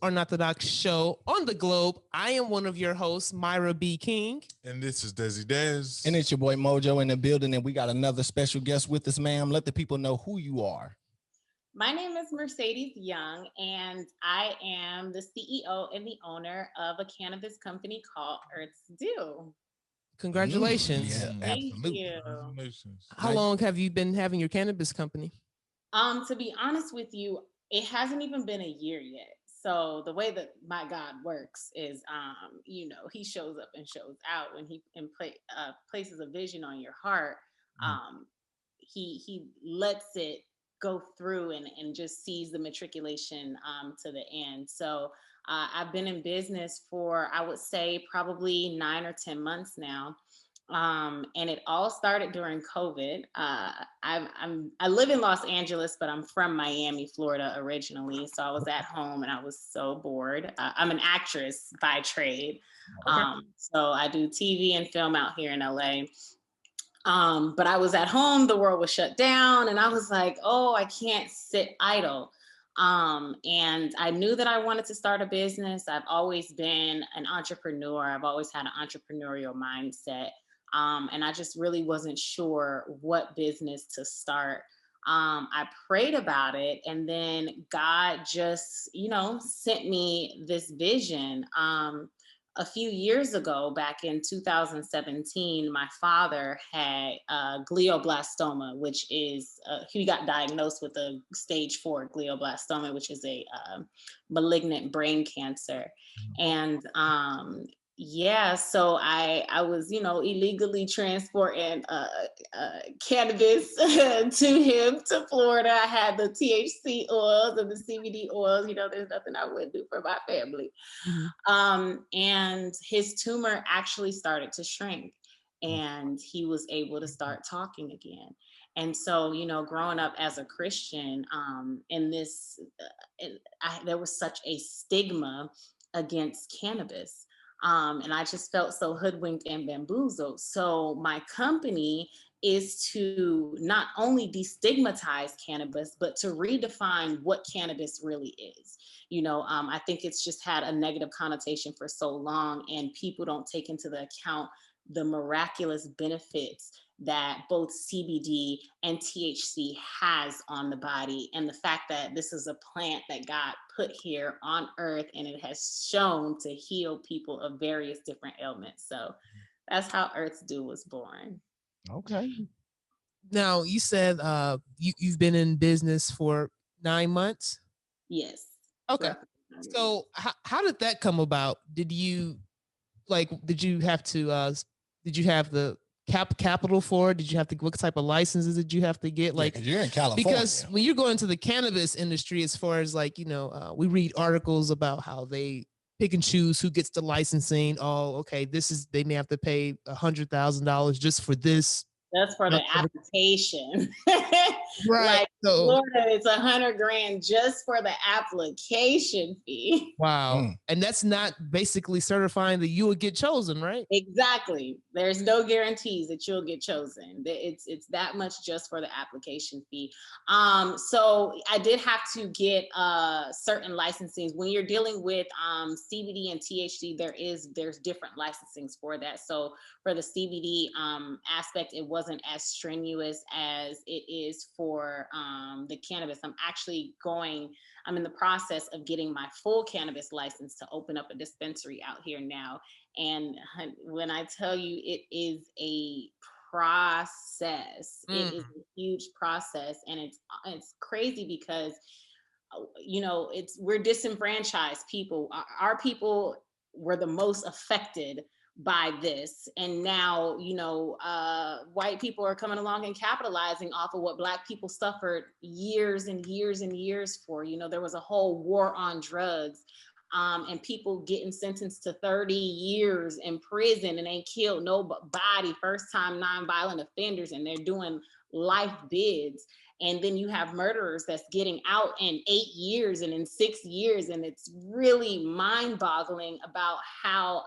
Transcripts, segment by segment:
Are Not the Doc show on the globe. I am one of your hosts, Myra B. King. And this is Desi Dez. And it's your boy Mojo in the building, and we got another special guest with us, ma'am. Let the people know who you are. My name is Mercedes Young, and I am the CEO and the owner of a cannabis company called Earths.dew. Congratulations. Yeah, Thank absolutely. you. Congratulations. How long have you been having your cannabis company? To be honest with you, it hasn't even been a year yet. So the way that my God works is, he shows up and shows out when he places a vision on your heart. He lets it go through and just sees the matriculation to the end. So I've been in business for, I would say, probably 9 or 10 months now. And it all started during COVID. I live in Los Angeles, but I'm from Miami, Florida originally. So I was at home and I was so bored. I'm an actress by trade. So I do TV and film out here in LA. But I was at home, the world was shut down, and I was like, oh, I can't sit idle. And I knew that I wanted to start a business. I've always been an entrepreneur. I've always had an entrepreneurial mindset. And I just really wasn't sure what business to start. I prayed about it, and then God just, sent me this vision. A few years ago, back in 2017, my father had glioblastoma, which is, he got diagnosed with a stage 4 glioblastoma, which is a malignant brain cancer. And so I was, illegally transporting cannabis to him to Florida. I had the THC oils and the CBD oils. There's nothing I wouldn't do for my family. And his tumor actually started to shrink, and he was able to start talking again. And so, growing up as a Christian, there was such a stigma against cannabis. And I just felt so hoodwinked and bamboozled. So my company is to not only destigmatize cannabis, but to redefine what cannabis really is. I think it's just had a negative connotation for so long, and people don't take into the account the miraculous benefits that both CBD and THC has on the body, and the fact that this is a plant that God put here on earth, and it has shown to heal people of various different ailments. So that's how Earths.dew was born. Okay. Now, you said you've been in business for 9 months? Yes. Okay. So how did that come about? Did you have the capital for it? Did you have to, what type of licenses did you have to get? Like, 'cause you're in California. Because when you're going to the cannabis industry, as far as we read articles about how they pick and choose who gets the licensing. Oh, okay, they may have to pay $100,000 just for this. That's for the application. Right. Like Florida, it's $100,000 just for the application fee. Wow. And that's not basically certifying that you will get chosen, right? Exactly. There's no guarantees that you'll get chosen. It's that much just for the application fee. So I did have to get certain licensings. When you're dealing with CBD and THC, there's different licensings for that. So for the CBD aspect, it wasn't as strenuous as it is for the cannabis. I'm in the process of getting my full cannabis license to open up a dispensary out here now. And when I tell you, it is a process. It is a huge process, and it's crazy because we're disenfranchised people. Our people were the most affected by this, and now white people are coming along and capitalizing off of what Black people suffered years and years and years for. There was a whole war on drugs, and people getting sentenced to 30 years in prison and ain't killed nobody, first time nonviolent offenders, and they're doing life bids. And then you have murderers that's getting out in 8 years and in 6 years, and it's really mind-boggling about how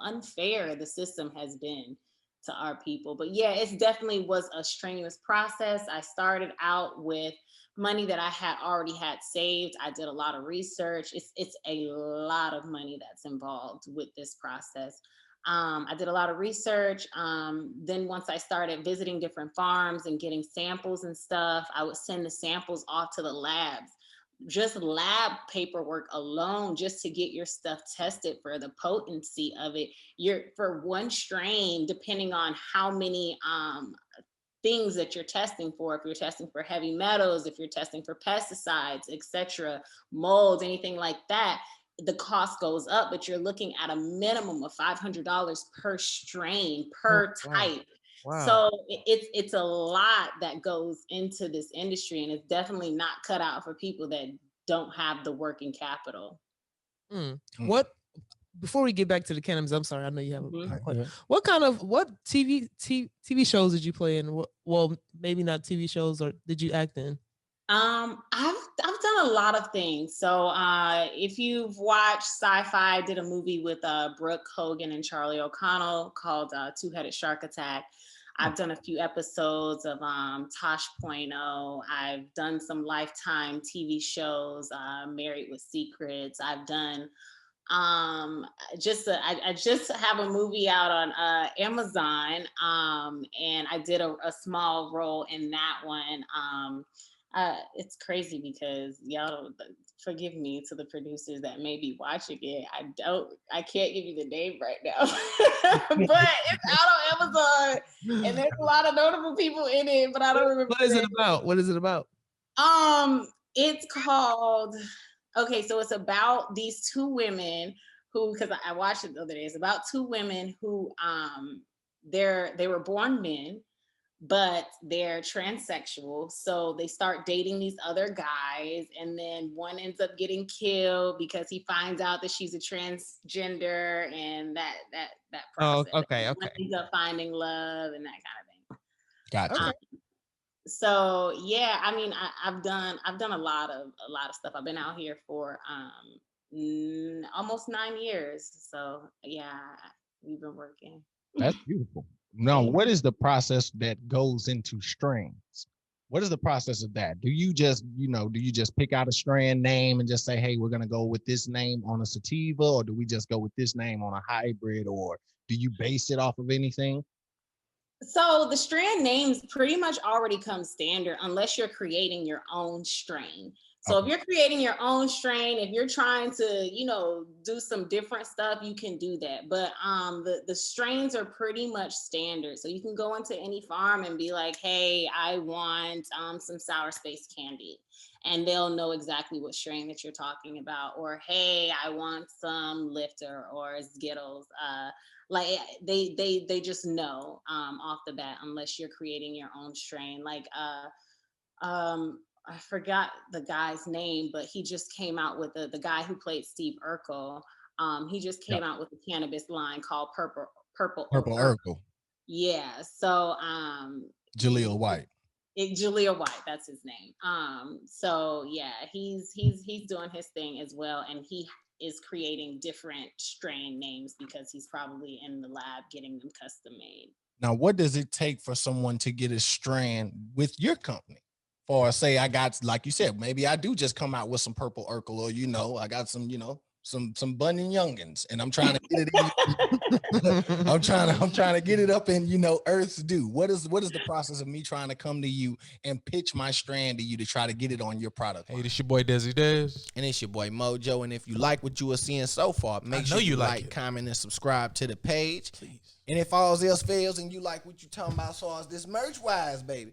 unfair the system has been to our people. But yeah, it definitely was a strenuous process. I started out with money that I had already had saved. I did a lot of research. It's a lot of money that's involved with this process. I did a lot of research. Then once I started visiting different farms and getting samples and stuff, I would send the samples off to the labs. Just lab paperwork alone, just to get your stuff tested for the potency of it. You're for one strain, depending on how many things that you're testing for, if you're testing for heavy metals, if you're testing for pesticides, etc., molds, anything like that, the cost goes up, but you're looking at a minimum of $500 per strain, per type. Wow. So it's a lot that goes into this industry, and it's definitely not cut out for people that don't have the working capital. What, before we get back to the cannabis, I'm sorry, I know you have a question. What TV shows did you play in? Well, maybe not TV shows, or did you act in? I've done a lot of things. So if you've watched Sci-Fi, I did a movie with Brooke Hogan and Charlie O'Connell called Two-Headed Shark Attack. I've done a few episodes of Tosh.0. I've done some Lifetime TV shows, Married with Secrets. I've done I just have a movie out on Amazon, and I did a small role in that one. It's crazy because y'all, forgive me to the producers that may be watching it. I can't give you the name right now, but it's out on Amazon, and there's a lot of notable people in it, but I don't remember. What is it about? What is it about? It's called, okay, so it's about these two women who, because I watched it the other day, it's about two women who they were born men, but they're transsexual. So they start dating these other guys, and then one ends up getting killed because he finds out that she's a transgender, and that process. Oh, okay. One ends up finding love and that kind of thing. Gotcha. So yeah, I mean, I've done a lot of stuff. I've been out here for almost 9 years. So yeah, we've been working. That's beautiful. Now, what is the process that goes into strains? What is the process of that? Do you just pick out a strand name and just say, hey, we're going to go with this name on a sativa, or do we just go with this name on a hybrid, or do you base it off of anything? So the strand names pretty much already come standard unless you're creating your own strain. So if you're creating your own strain, if you're trying to, do some different stuff, you can do that. But the strains are pretty much standard. So you can go into any farm and be like, hey, I want some sour space candy. And they'll know exactly what strain that you're talking about. Or, hey, I want some Lifter or Skittles. Like they just know off the bat, unless you're creating your own strain. Like I forgot the guy's name, but he just came out with the guy who played Steve Urkel. He just came out with a cannabis line called Purple Urkel. Yeah. So Jaleel White. Jaleel White, that's his name. So yeah, he's doing his thing as well, and he is creating different strain names because he's probably in the lab getting them custom made. Now, what does it take for someone to get a strand with your company? Or say I got, like you said, maybe I do just come out with some Purple Urkel, or I got some, some Bunny Younginz, and I'm trying to get it in. I'm trying to get it up in, Earths.dew. What is the process of me trying to come to you and pitch my strand to you to try to get it on your product? Hey, this your boy Desi Dez. And it's your boy Mojo. And if you like what you are seeing so far, make sure you like, comment, and subscribe to the page. Please. And if all else fails and you like what you talking about as far as this merch wise, baby,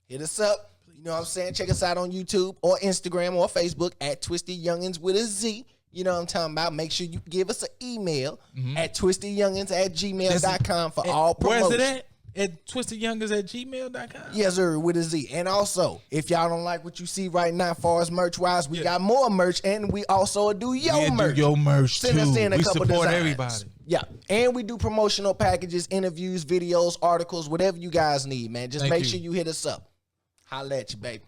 hit us up. You know what I'm saying? Check us out on YouTube or Instagram or Facebook at TwistedYounginz with a Z. You know what I'm talking about? Make sure you give us an email at TwistedYounginz@gmail.com for all promotions. Where's it at TwistedYounginz@gmail.com? Yes, sir, with a Z. And also, if y'all don't like what you see right now as far as merch-wise, we got more merch, and we also do your merch. Do your merch, Send us in a couple support designs. everybody. Yeah, and we do promotional packages, interviews, videos, articles, whatever you guys need, man. Just make sure you hit us up. Holla at you, baby.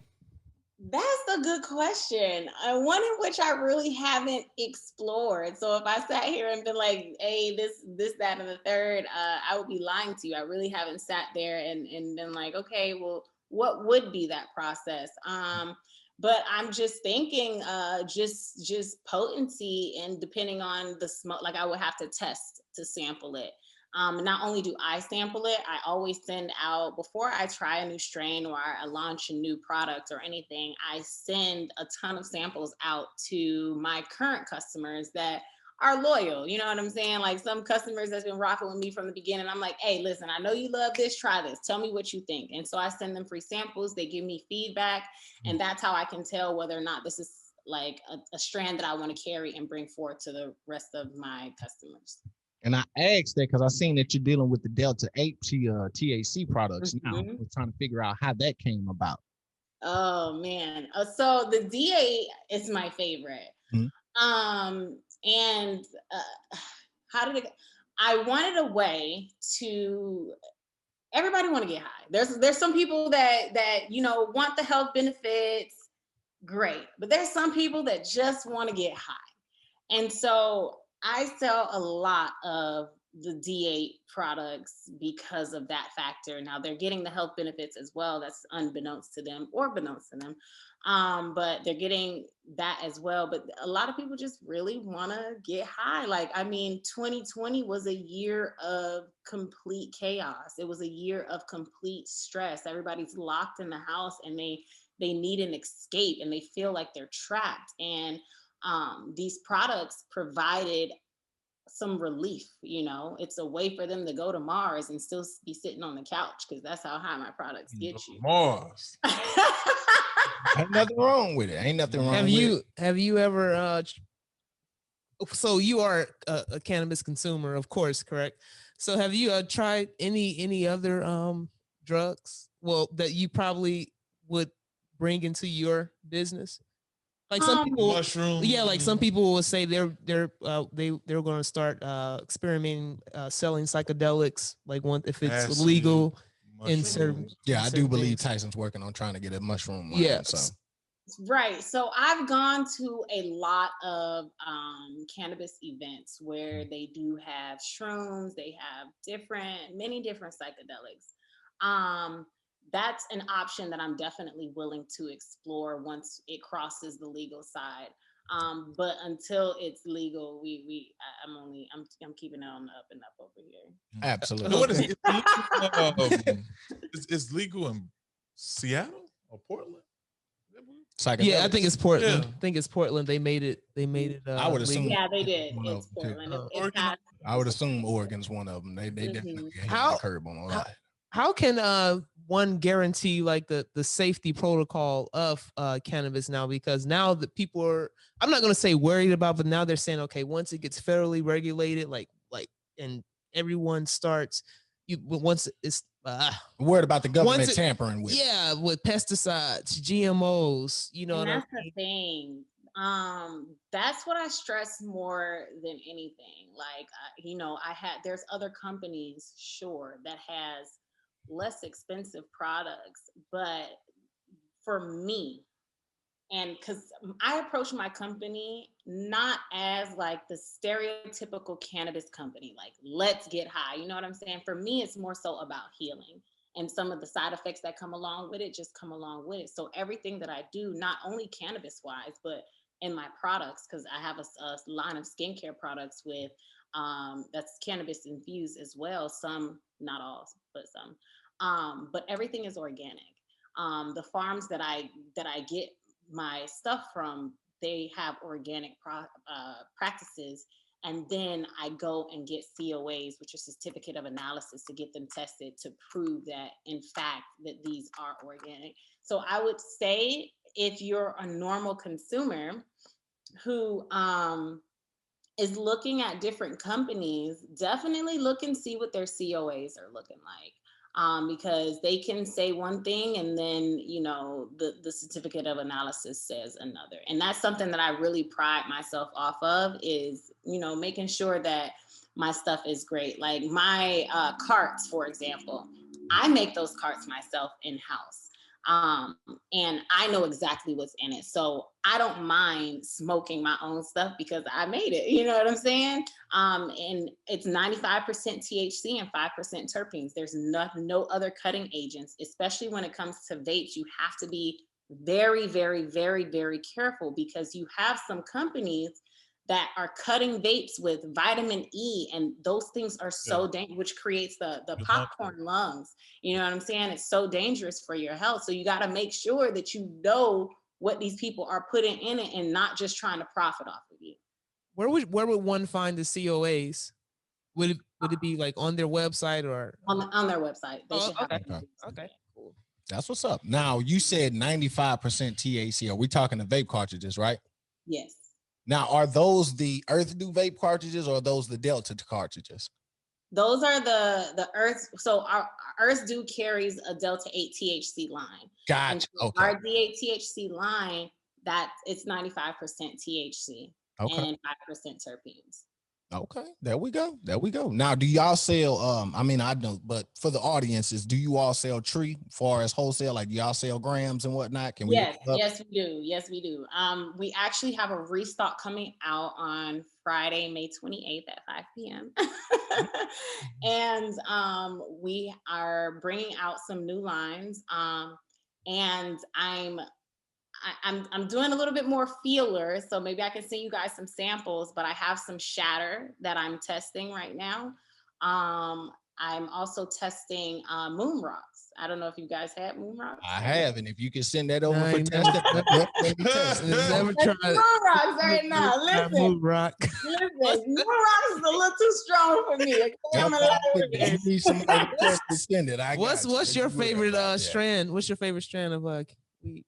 That's a good question. One in which I really haven't explored. So if I sat here and been like, hey, this, that, and the third, I would be lying to you. I really haven't sat there and been like, okay, well, what would be that process? But I'm just thinking, just potency, and depending on the smoke, like I would have to test to sample it. Not only do I sample it, I always send out, before I try a new strain or I launch a new product or anything, I send a ton of samples out to my current customers that are loyal. You know what I'm saying? Like some customers that's been rocking with me from the beginning. I'm like, hey, listen, I know you love this, try this. Tell me what you think. And so I send them free samples. They give me feedback. And that's how I can tell whether or not this is like a strand that I want to carry and bring forth to the rest of my customers. And I asked that because I seen that you're dealing with the Delta 8 THC products now. I was trying to figure out how that came about. Oh man. So the D8 is my favorite. And how did it, I wanted a way to, everybody want to get high. There's some people that you know want the health benefits, great. But there's some people that just want to get high. And so I sell a lot of the D8 products because of that factor. Now they're getting the health benefits as well. That's unbeknownst to them or beknownst to them. But they're getting that as well. But a lot of people just really want to get high. Like, I mean, 2020 was a year of complete chaos. It was a year of complete stress. Everybody's locked in the house and they need an escape and they feel like they're trapped. And these products provided some relief. You know, it's a way for them to go to Mars and still be sitting on the couch, because that's how high my products get you. Mars. Ain't nothing wrong with it. Ain't nothing wrong with it. Have you ever so you are a cannabis consumer, of course, correct? So have you tried any other drugs, well, that you probably would bring into your business? Like some people, mushrooms. Yeah, like some people will say they're going to start experimenting selling psychedelics, like if it's legal in certain. Yeah, I do believe Tyson's working on trying to get a mushroom line. Yeah. So. Right. So I've gone to a lot of cannabis events where they do have shrooms, they have many different psychedelics. That's an option that I'm definitely willing to explore once it crosses the legal side. But until it's legal, I'm keeping it on the up and up over here. Absolutely. So what is it? It's legal in Seattle or Portland? Yeah, I think it's Portland. I think it's Portland. They made it. I would assume. Yeah, they did. It's Portland. I would assume Oregon's one of them. They definitely have the curb on a lot. How can one guarantee like the safety protocol of cannabis now? Because now that people are, I'm not going to say worried about, but now they're saying, okay, once it gets federally regulated, like, and everyone starts, once it's worried about the government tampering with. Yeah, with pesticides, GMOs, you know. And that's the thing. That's what I stress more than anything. Like, you know, there's other companies, sure, that has less expensive products, but for me, and because I approach my company not as like the stereotypical cannabis company, like let's get high, you know what I'm saying? For me, it's more so about healing, and some of the side effects that come along with it just come along with it. So everything that I do, not only cannabis wise, but in my products, because I have a line of skincare products with that's cannabis infused as well. Some, not all, but some. But everything is organic. The farms that I get my stuff from, they have organic practices, and then I go and get COAs, which is certificate of analysis, to get them tested to prove that in fact that these are organic. So I would say if you're a normal consumer who is looking at different companies, definitely look and see what their COAs are looking like. Because they can say one thing and then, you know, the certificate of analysis says another. And that's something that I really pride myself off of, is, you know, making sure that my stuff is great. Like my carts, for example, I make those carts myself in-house. And I know exactly what's in it. So I don't mind smoking my own stuff because I made it, you know what I'm saying? And it's 95% THC and 5% terpenes. There's no other cutting agents, especially when it comes to vapes. You have to be very, very, very, very careful, because you have some companies that are cutting vapes with vitamin E, and those things are so dangerous, which creates the popcorn lungs. You know what I'm saying? It's so dangerous for your health. So you got to make sure that you know what these people are putting in it, and not just trying to profit off of you. Where would one find the COAs? Would it be like on their website or on their website? They should have. Okay, cool. That's what's up. Now you said 95% THC. Are we talking the vape cartridges, right? Yes. Now, are those the Earths.dew vape cartridges, or are those the Delta cartridges? Those are the Earths. So our Earths.dew carries a Delta 8 THC line. Gotcha. Okay. Our D8 THC line, it's 95% THC and 5% terpenes. Okay, there we go. Now, do y'all sell? I mean, I don't, but for the audiences, do you all sell tree as far as wholesale? Like, do y'all sell grams and whatnot? Can we? Yes, we do. Yes, we do. We actually have a restock coming out on Friday, May 28th at 5 p.m. And we are bringing out some new lines. And I'm doing a little bit more feeler, so maybe I can send you guys some samples, but I have some shatter that I'm testing right now. I'm also testing moon rocks. I don't know if you guys had moon rocks. I have, and if you can send that over for testing, never tried moon rocks right now. Listen, moon rock. Listen, moon rocks is a little too strong for me. What's your favorite strand? What's your favorite strand of weed?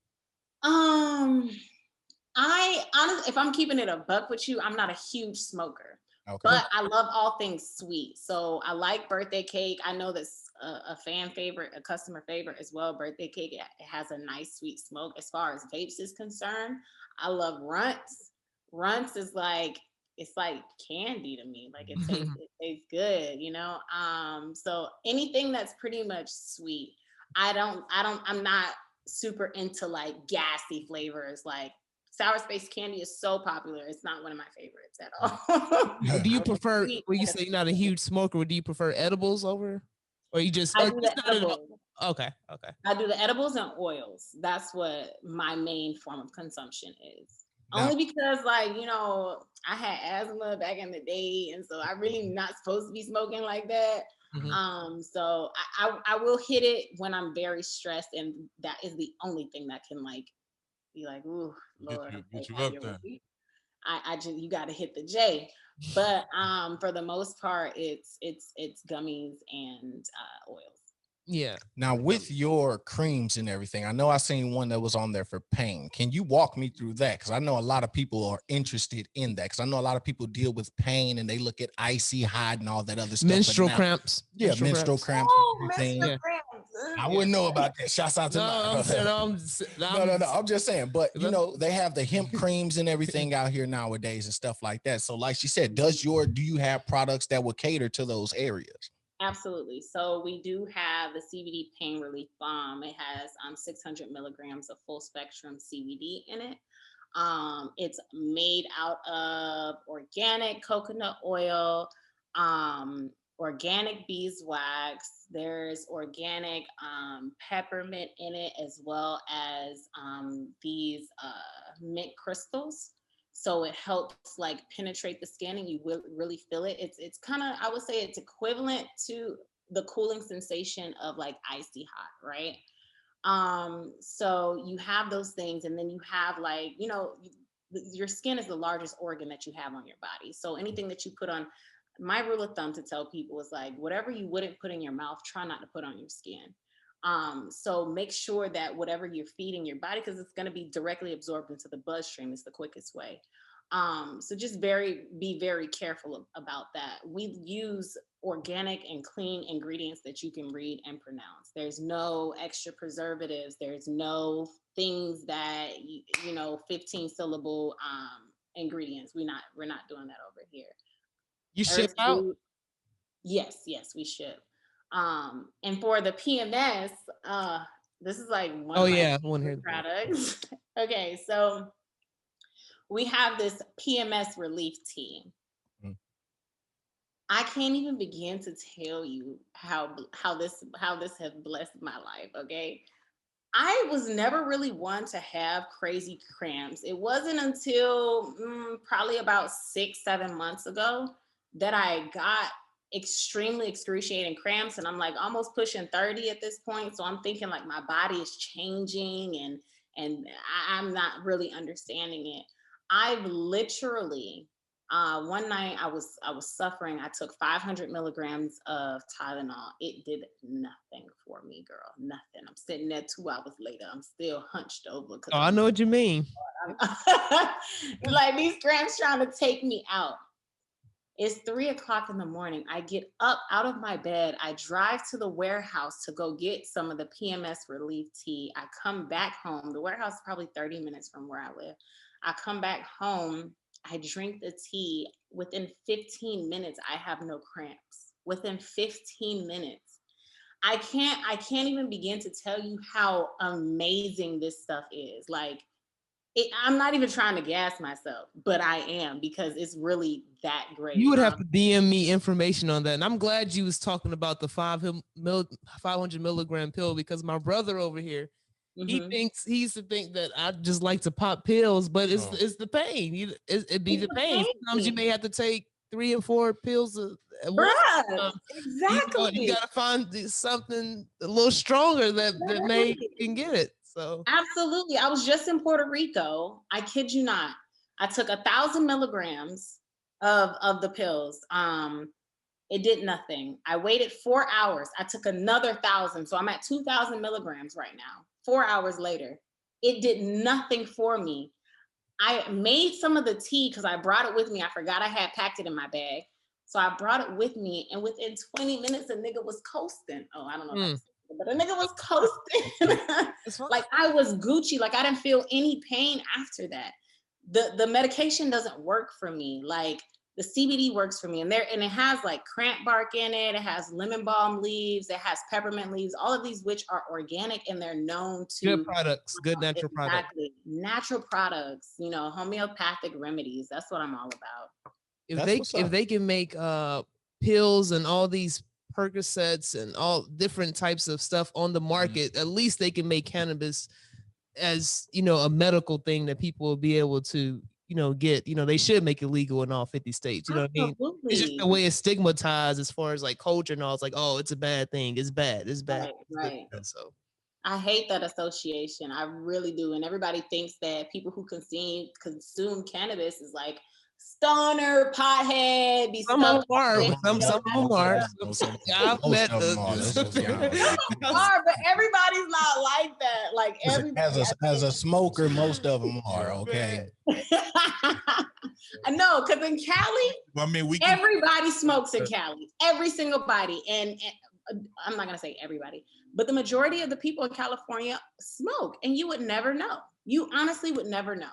I honestly, if I'm keeping it a buck with you, I'm not a huge smoker. Okay. But I love all things sweet. So I like birthday cake. I know that's a fan favorite, a customer favorite as well. Birthday cake, it has a nice sweet smoke. As far as vapes is concerned, I love runts. Runts is like, it's like candy to me. Like it tastes good, you know? So anything that's pretty much sweet. I'm not super into like gassy flavors. Like sour space candy is so popular. It's not one of my favorites at all. Do you prefer, when you say you're not a huge smoker, do you prefer edibles over? Or you just, I do the edibles. Okay. I do the edibles and oils. That's what my main form of consumption is. Only because, like, you know, I had asthma back in the day, and so I really not supposed to be smoking like that. So I will hit it when I'm very stressed, and that is the only thing that can like be like, ooh, Lord, get you up there. I just, you got to hit the J. But for the most part, it's gummies and oils. Yeah. Now with your creams and everything, I know I seen one that was on there for pain. Can you walk me through that? Because I know a lot of people are interested in that. Because I know a lot of people deal with pain and they look at icy hot and all that other stuff. Menstrual cramps. Yeah, menstrual cramps. Oh, menstrual cramps. I wouldn't know about that. Shouts out to No. I'm just saying. But you know, they have the hemp creams and everything out here nowadays and stuff like that. So, like she said, do you have products that will cater to those areas? Absolutely. So we do have the CBD pain relief balm. It has 600 milligrams of full spectrum CBD in it. It's made out of organic coconut oil, organic beeswax. There's organic peppermint in it, as well as these mint crystals. So it helps like penetrate the skin, and you will really feel it. It's kind of, I would say it's equivalent to the cooling sensation of like icy hot, right? So you have those things, and then you have like, you know, your skin is the largest organ that you have on your body. So anything that you put on, my rule of thumb to tell people is like, whatever you wouldn't put in your mouth, try not to put on your skin. So make sure that whatever you're feeding your body, because it's going to be directly absorbed into the bloodstream, is the quickest way. So just be very careful about that. We use organic and clean ingredients that you can read and pronounce. There's no extra preservatives. There's no things that, you know, 15 syllable ingredients. We're not doing that over here. You ship out? Yes, we ship. And for the PMS, this is like one of my products. Okay, so we have this PMS relief tea. I can't even begin to tell you how this has blessed my life. Okay, I was never really one to have crazy cramps. It wasn't until probably about 6-7 months ago that I got extremely excruciating cramps, and I'm like almost pushing 30 at this point. So I'm thinking like my body is changing, and I'm not really understanding it. I've literally one night I was suffering. I took 500 milligrams of Tylenol. It did nothing for me, girl. Nothing. I'm sitting there 2 hours later. I'm still hunched over. Oh, I know what you mean. Like these cramps trying to take me out. It's 3 o'clock in the morning. I get up out of my bed. I drive to the warehouse to go get some of the PMS relief tea. I come back home. The warehouse is probably 30 minutes from where I live. I come back home. I drink the tea. Within 15 minutes, I have no cramps. Within 15 minutes. I can't even begin to tell you how amazing this stuff is. Like, I'm not even trying to gas myself, but I am, because it's really that great. You would have to DM me information on that. And I'm glad you was talking about the 500 milligram pill, because my brother over here, he used to think that I just like to pop pills, but it's the pain. It'd be the pain. Sometimes you may have to take 3 or 4 pills at once. Exactly. You gotta find something a little stronger that can get it. So absolutely. I was just in Puerto Rico. I kid you not. I took 1,000 milligrams of the pills. It did nothing. I waited 4 hours. I took another 1,000. So I'm at 2,000 milligrams right now. 4 hours later, it did nothing for me. I made some of the tea because I brought it with me. I forgot I had packed it in my bag. So I brought it with me, and within 20 minutes, a nigga was coasting. Oh, I don't know. But a nigga was coasting. Like I was Gucci. Like I didn't feel any pain after that. The medication doesn't work for me. Like the CBD works for me, and it has like cramp bark in it. It has lemon balm leaves. It has peppermint leaves. All of these, which are organic, and they're known to good products, good natural products. Exactly, natural products. You know, homeopathic remedies. That's what I'm all about. If they can make pills and all these Percocets and all different types of stuff on the market, at least they can make cannabis as, a medical thing that people will be able to, get. They should make it legal in all 50 states. You know what I mean? It's just the way it's stigmatized as far as like culture and all. It's like, oh, it's a bad thing. It's bad. It's bad. Right. So I hate that association. I really do. And everybody thinks that people who consume cannabis is like stoner, pothead. Some of them are. Some of them are. I've met but everybody's not like that. Like everybody. As a smoker, most of them are, okay? I know, because in Cali, everybody smokes in Cali. Every single body. And I'm not going to say everybody, but the majority of the people in California smoke, and you would never know. You honestly would never know.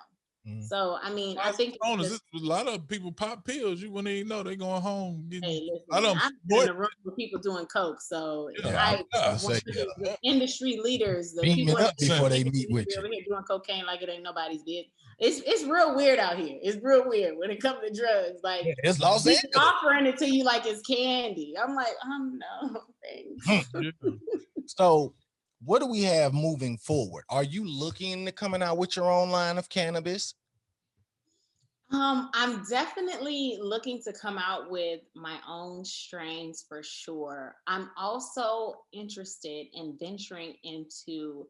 So, I mean, I think a lot of people pop pills. You wouldn't even know they're going home. Hey, listen, I'm in the room with people doing coke. So, the industry leaders, the people before they meet with you, over here doing cocaine like it ain't nobody's business. It's real weird out here. It's real weird when it comes to drugs. Like it's Los Angeles offering it to you like it's candy. I'm like, no, thanks. So, what do we have moving forward? Are you looking to coming out with your own line of cannabis? I'm definitely looking to come out with my own strains for sure. I'm also interested in venturing into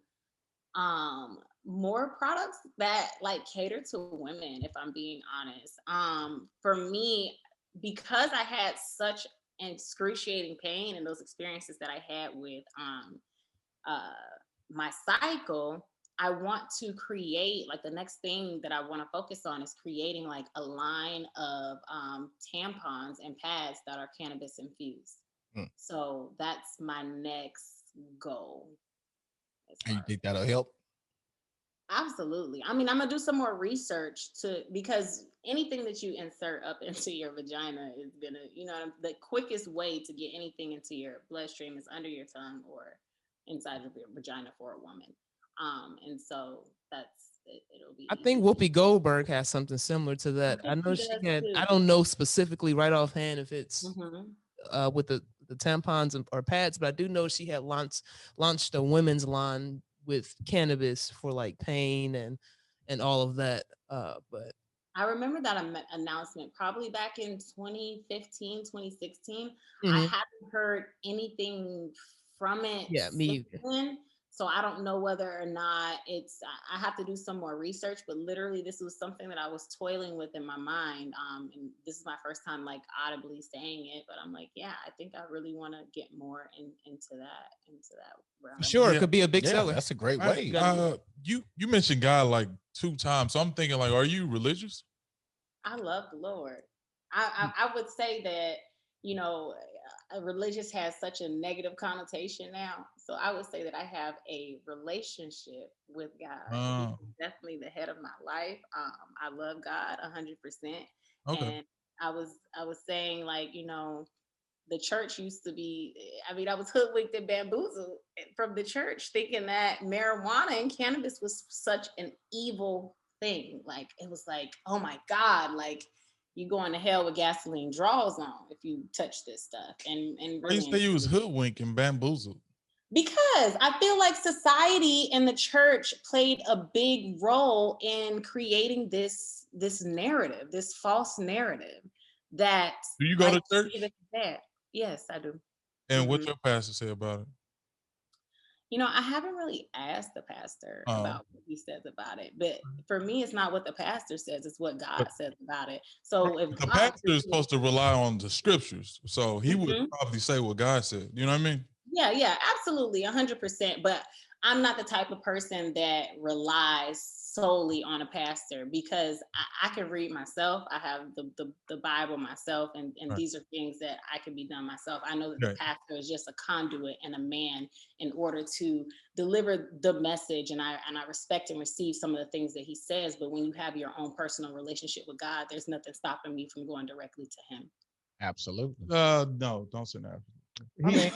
more products that like cater to women, if I'm being honest. For me, because I had such excruciating pain and those experiences that I had with my cycle, I want to create, like, the next thing that I want to focus on is creating like a line of tampons and pads that are cannabis infused. So that's my next goal. And you think that'll help? Absolutely. I mean, I'm gonna do some more research because anything that you insert up into your vagina is gonna, the quickest way to get anything into your bloodstream is under your tongue or inside of your vagina for a woman. And so it'll be. I think Whoopi Goldberg has something similar to that. I know she had. I don't know specifically right offhand if it's with the tampons or pads, but I do know she had launched a women's line with cannabis for like pain and all of that. But I remember that announcement probably back in 2015, 2016. mm-hmm. I haven't heard anything from it since then. So I don't know whether or not I have to do some more research, but literally this was something that I was toiling with in my mind. And this is my first time like audibly saying it, but I'm like, yeah, I think I really want to get more into that realm. Sure, it could be a big seller. That's a great way. You mentioned God like 2 times, so I'm thinking like, are you religious? I love the Lord. I would say that, you know, religious has such a negative connotation now. So I would say that I have a relationship with God. He's definitely the head of my life. I love God 100%. Okay. And I was saying, like, you know, the church used to be, I mean, I was hoodwinked and bamboozled from the church thinking that marijuana and cannabis was such an evil thing. Like, it was like, oh my God, like, you going to hell with gasoline draws on if you touch this stuff. And really, you say you was hoodwinked and bamboozled? Because I feel like society and the church played a big role in creating this narrative, this false narrative that. Do you go to church? Yes, I do. And what's your pastor say about it? You know, I haven't really asked the pastor about what he says about it, but for me, it's not what the pastor says; it's what God says about it. So, if the pastor is supposed to rely on the scriptures, so he would probably say what God said. You know what I mean? Yeah, absolutely, 100%. But I'm not the type of person that relies solely on a pastor, because I can read myself. I have the Bible myself, and these are things that I can be done myself. I know that the pastor is just a conduit and a man in order to deliver the message, and I respect and receive some of the things that he says. But when you have your own personal relationship with God, there's nothing stopping me from going directly to him. Absolutely. No, don't say that. I mean,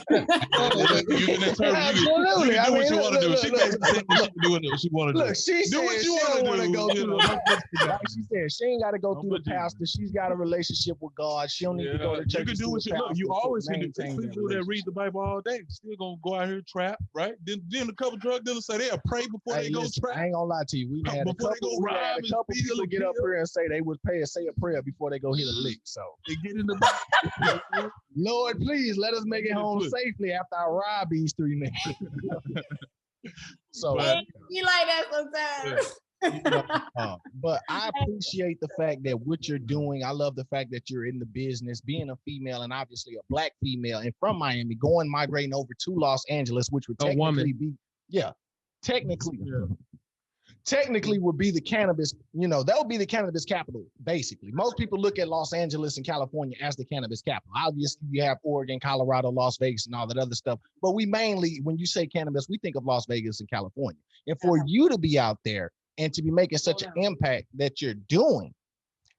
absolutely. You can do what you want to do. She basically said she can do what she want to do. Look, she do what you want to go through. Like she said, she ain't got to go through the pastor. She's got a relationship with God. She don't need to go to church. You can do what you look. You always can do. People that read the Bible all day still gonna go out here and trap, right? Then a couple drug dealers say they'll pray before they go trap. I ain't gonna lie to you. We had a couple people get up here and say they would say a prayer before they go hit a lick. So they get in the Lord, please let us make it home safely after I rob these 3 niggas. So you like that sometimes. But I appreciate the fact that what you're doing. I love the fact that you're in the business, being a female and obviously a Black female, and from Miami, migrating over to Los Angeles, which would technically technically would be the cannabis, that would be the cannabis capital, basically. Most people look at Los Angeles and California as the cannabis capital. Obviously, you have Oregon, Colorado, Las Vegas, and all that other stuff. But we mainly, when you say cannabis, we think of Las Vegas and California. And for you to be out there and to be making such an impact that you're doing,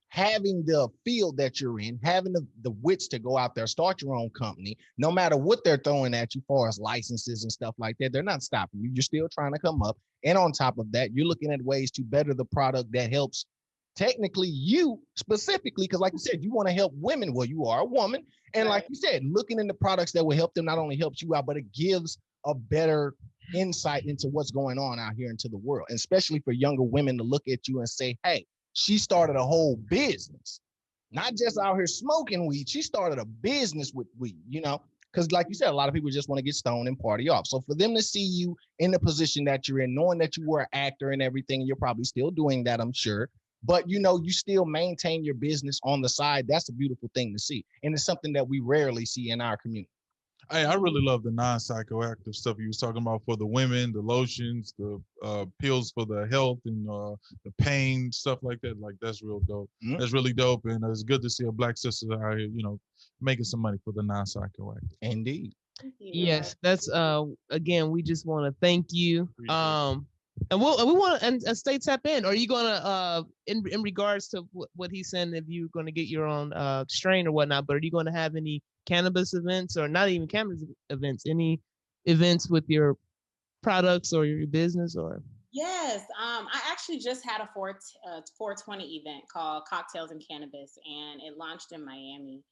having the field that you're in, having the wits to go out there, start your own company, no matter what they're throwing at you as far as licenses and stuff like that, they're not stopping you. You're still trying to come up. And on top of that, you're looking at ways to better the product that helps technically you specifically, because like you said, you want to help women. Well, you are a woman. And like you said, looking into products that will help them not only helps you out, but it gives a better insight into what's going on out here into the world, and especially for younger women to look at you and say, hey, she started a whole business, not just out here smoking weed. She started a business with weed, because like you said, a lot of people just want to get stoned and party off. So for them to see you in the position that you're in, knowing that you were an actor and everything, and you're probably still doing that, I'm sure, but you still maintain your business on the side. That's a beautiful thing to see. And it's something that we rarely see in our community. Hey, I really love the non-psychoactive stuff you was talking about for the women, the lotions, the pills for the health and the pain, stuff like that. Like, that's real dope. Mm-hmm. That's really dope. And it's good to see a Black sister out here, making some money for the non-psychoactive. Indeed. Yes, that's again, we just want to thank you. And we want to and stay tap in. Are you gonna in regards to what he's saying, if you're gonna get your own strain or whatnot, but are you gonna have any cannabis events, or not even cannabis events, any events with your products or your business? Or yes, I actually just had a 420 event called Cocktails and Cannabis, and it launched in Miami.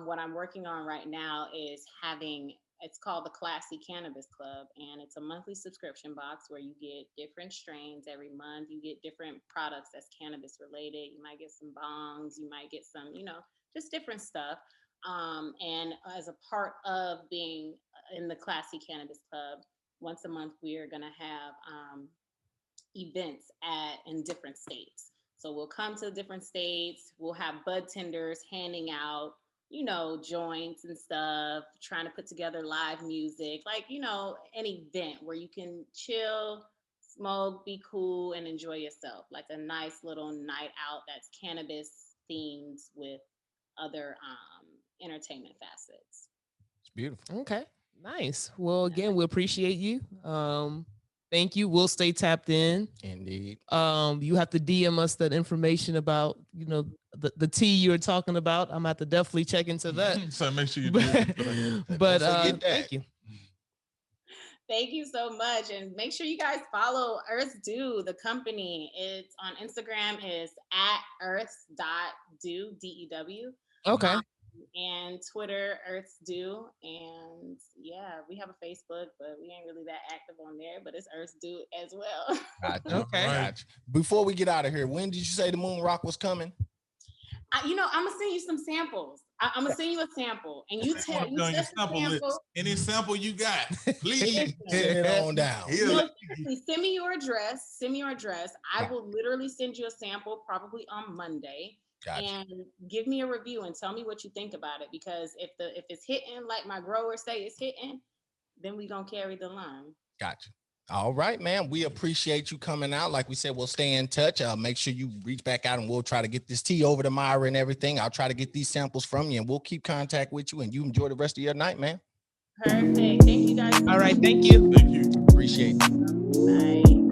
What I'm working on right now is having It's called the Classy Cannabis Club, and it's a monthly subscription box where you get different strains every month. You get different products that's cannabis related. You might get some bongs, you might get some, just different stuff. And as a part of being in the Classy Cannabis Club, once a month we are going to have events in different states. So we'll come to different states. We'll have bud tenders handing out, joints and stuff, trying to put together live music, like, an event where you can chill, smoke, be cool, and enjoy yourself. Like a nice little night out that's cannabis themed with other entertainment facets. It's beautiful. Okay, nice. Well, again, we appreciate you. Thank you. We'll stay tapped in. Indeed. You have to DM us that information about, the tea you were talking about. I'm gonna have to definitely check into that. So make sure you do it. But thank you. Thank you so much. And make sure you guys follow Earths.dew, the company. It's on Instagram is at Earths.dew, DEW. Okay. And Twitter, Earths.dew. And yeah, we have a Facebook, but we ain't really that active on there, but it's Earths.dew as well. Gotcha. Okay. Gotcha. Before we get out of here, when did you say the moon rock was coming? I'm gonna send you some samples. I'm gonna send you a sample, and you tell you your sample list. Any sample you got, please send it on down. No, send me your address. I will literally send you a sample probably on Monday. Gotcha. And give me a review and tell me what you think about it. Because if it's hitting like my growers say it's hitting, then we gonna carry the line. Gotcha. All right, man. We appreciate you coming out. Like we said, we'll stay in touch. Make sure you reach back out and we'll try to get this tea over to Myra and everything. I'll try to get these samples from you and we'll keep contact with you and you enjoy the rest of your night, man. Perfect. Thank you guys. All right. Thank you. Thank you. Appreciate it. Bye.